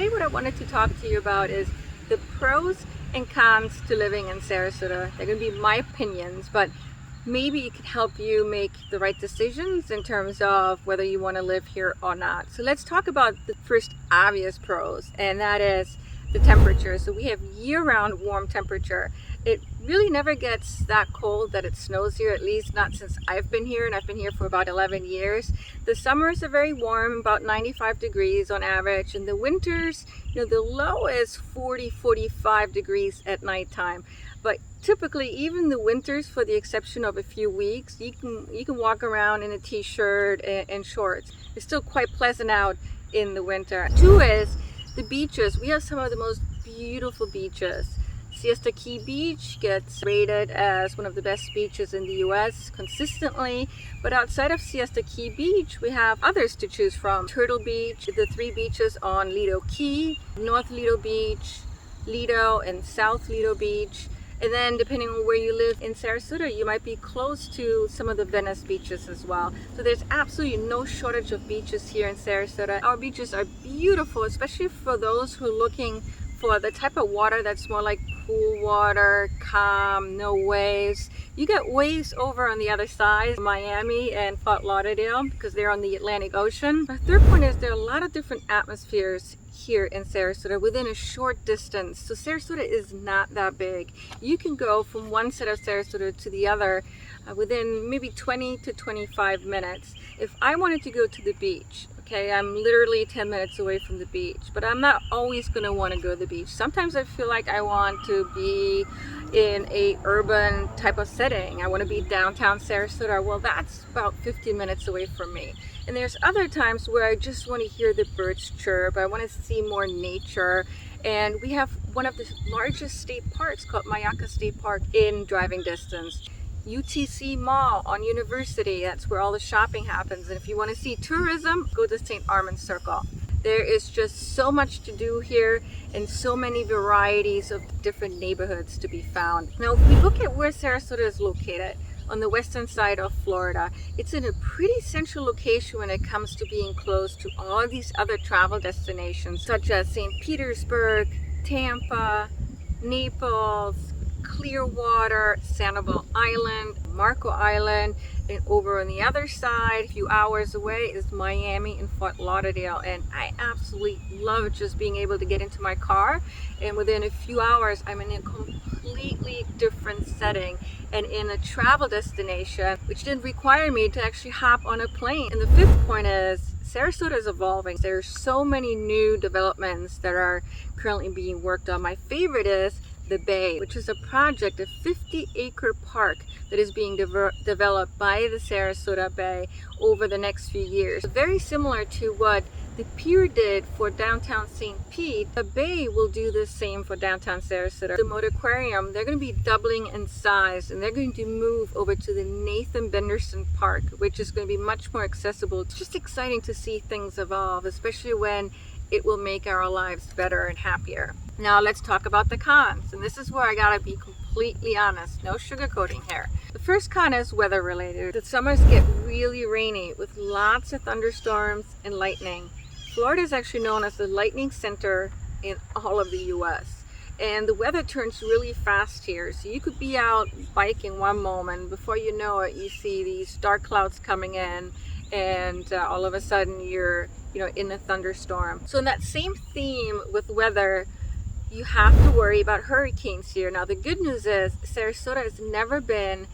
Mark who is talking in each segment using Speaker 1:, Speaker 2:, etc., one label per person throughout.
Speaker 1: today what I wanted to talk to you about is the pros and cons to living in Sarasota. They're going to be my opinions, but maybe it could help you make the right decisions in terms of whether you want to live here or not. So let's talk about the first obvious pros, and that is the temperature. So we have year-round warm temperature. It really never gets that cold that it snows here, at least not since I've been here, and I've been here for about 11 years. The summers are very warm, about 95 degrees on average, and the winters, the low is 40-45 degrees at nighttime. But typically, even the winters, for the exception of a few weeks, you can walk around in a t-shirt and shorts. It's still quite pleasant out in the winter. Two is the beaches. We have some of the most beautiful beaches. Siesta Key Beach gets rated as one of the best beaches in the US consistently, but outside of Siesta Key Beach, we have others to choose from. Turtle Beach, the three beaches on Lido Key, North Lido Beach, Lido, and South Lido Beach. And then depending on where you live in Sarasota, you might be close to some of the Venice beaches as well. So there's absolutely no shortage of beaches here in Sarasota. Our beaches are beautiful, especially for those who are looking for the type of water that's more like pool water, calm, no waves. You get waves over on the other side, Miami and Fort Lauderdale, because they're on the Atlantic Ocean. Our third point is there are a lot of different atmospheres here in Sarasota within a short distance. So Sarasota is not that big. You can go from one side of Sarasota to the other within maybe 20 to 25 minutes. If I wanted to go to the beach, okay, I'm literally 10 minutes away from the beach, but I'm not always going to want to go to the beach. Sometimes I feel like I want to be in a urban type of setting. I want to be downtown Sarasota. Well, that's about 15 minutes away from me. And there's other times where I just want to hear the birds chirp. I want to see more nature. And we have one of the largest state parks called Mayaka State Park in driving distance. UTC Mall on University, that's where all the shopping happens. And if you want to see tourism, go to St. Armand's Circle. There is just so much to do here and so many varieties of different neighborhoods to be found. Now, if we look at where Sarasota is located, on the western side of Florida, it's in a pretty central location when it comes to being close to all these other travel destinations, such as St. Petersburg, Tampa, Naples, Clearwater, Sanibel Island, Marco Island, and over on the other side, a few hours away, is Miami and Fort Lauderdale. And I absolutely love just being able to get into my car, and within a few hours, I'm in a completely different setting and in a travel destination, which didn't require me to actually hop on a plane. And the fifth point is Sarasota is evolving. There's so many new developments that are currently being worked on. My favorite is the Bay, which is a project, a 50-acre park that is being developed by the Sarasota Bay over the next few years. Very similar to what the pier did for downtown St. Pete, the Bay will do the same for downtown Sarasota. The Motor Aquarium, they're going to be doubling in size, and they're going to move over to the Nathan Benderson Park, which is going to be much more accessible. It's just exciting to see things evolve, especially when it will make our lives better and happier. Now let's talk about the cons, and this is where I gotta be completely honest, no sugarcoating here. The first con is weather related. The summers get really rainy with lots of thunderstorms and lightning. Florida is actually known as the lightning center in all of the US, and the weather turns really fast here. So you could be out biking one moment, before you know it, you see these dark clouds coming in, and all of a sudden you're in a thunderstorm. So in that same theme with weather, you have to worry about hurricanes here. Now the good news is Sarasota has never been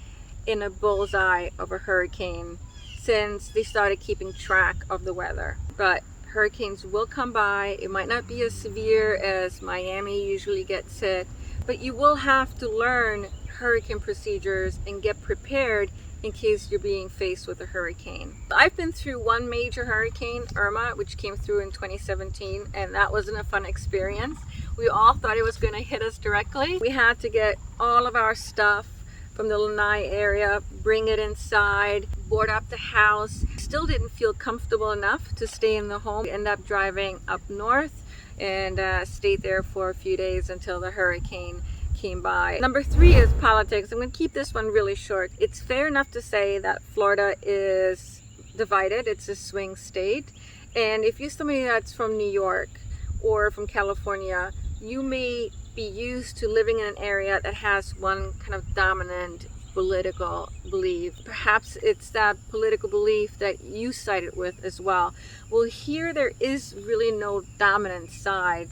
Speaker 1: in a bullseye of a hurricane since they started keeping track of the weather. But hurricanes will come by. It might not be as severe as Miami usually gets hit, but you will have to learn hurricane procedures and get prepared in case you're being faced with a hurricane. I've been through one major hurricane, Irma, which came through in 2017, and that wasn't a fun experience. We all thought it was going to hit us directly. We had to get all of our stuff from the Lanai area, bring it inside, board up the house. Still didn't feel comfortable enough to stay in the home. We ended up driving up north and stayed there for a few days until the hurricane came by. Number 3 is politics. I'm going to keep this one really short. It's fair enough to say that Florida is divided. It's a swing state. And if you're somebody that's from New York or from California, you may be used to living in an area that has one kind of dominant political belief. Perhaps it's that political belief that you sided with as well. Well, here there is really no dominant side.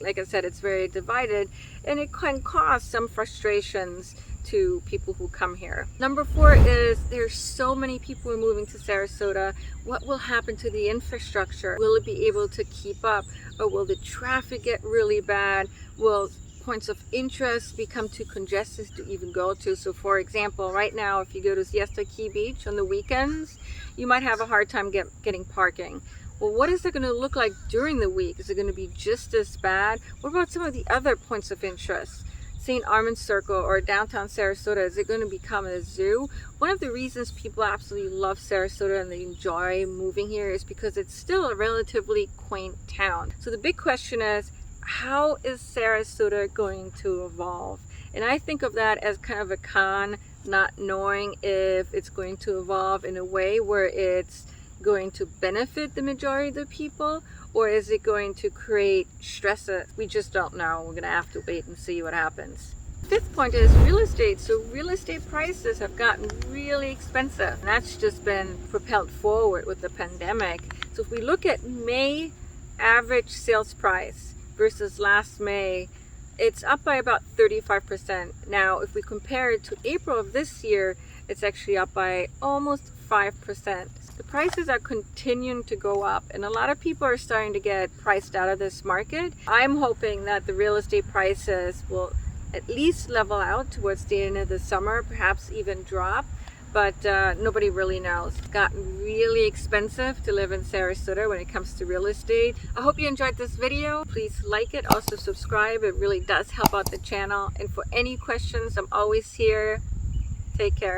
Speaker 1: Like I said, it's very divided, and it can cause some frustrations to people who come here. Number 4 is there's so many people who are moving to Sarasota. What will happen to the infrastructure? Will it be able to keep up, or will the traffic get really bad? Will points of interest become too congested to even go to? So for example, right now, if you go to Siesta Key Beach on the weekends, you might have a hard time getting parking. Well, what is it going to look like during the week? Is it going to be just as bad? What about some of the other points of interest? St. Armand's Circle or downtown Sarasota, is it going to become a zoo? One of the reasons people absolutely love Sarasota and they enjoy moving here is because it's still a relatively quaint town. So the big question is, how is Sarasota going to evolve? And I think of that as kind of a con, not knowing if it's going to evolve in a way where it's going to benefit the majority of the people, or is it going to create stress? We just don't know. We're going to have to wait and see what happens. 5th point is real estate. So real estate prices have gotten really expensive, and that's just been propelled forward with the pandemic. So if we look at May average sales price versus last May, it's up by about 35%. Now, if we compare it to April of this year, it's actually up by almost 5%. The prices are continuing to go up, and a lot of people are starting to get priced out of this market. I'm hoping that the real estate prices will at least level out towards the end of the summer, perhaps even drop. But nobody really knows. It's gotten really expensive to live in Sarasota when it comes to real estate. I hope you enjoyed this video. Please like it, also subscribe. It really does help out the channel. And for any questions, I'm always here. Take care.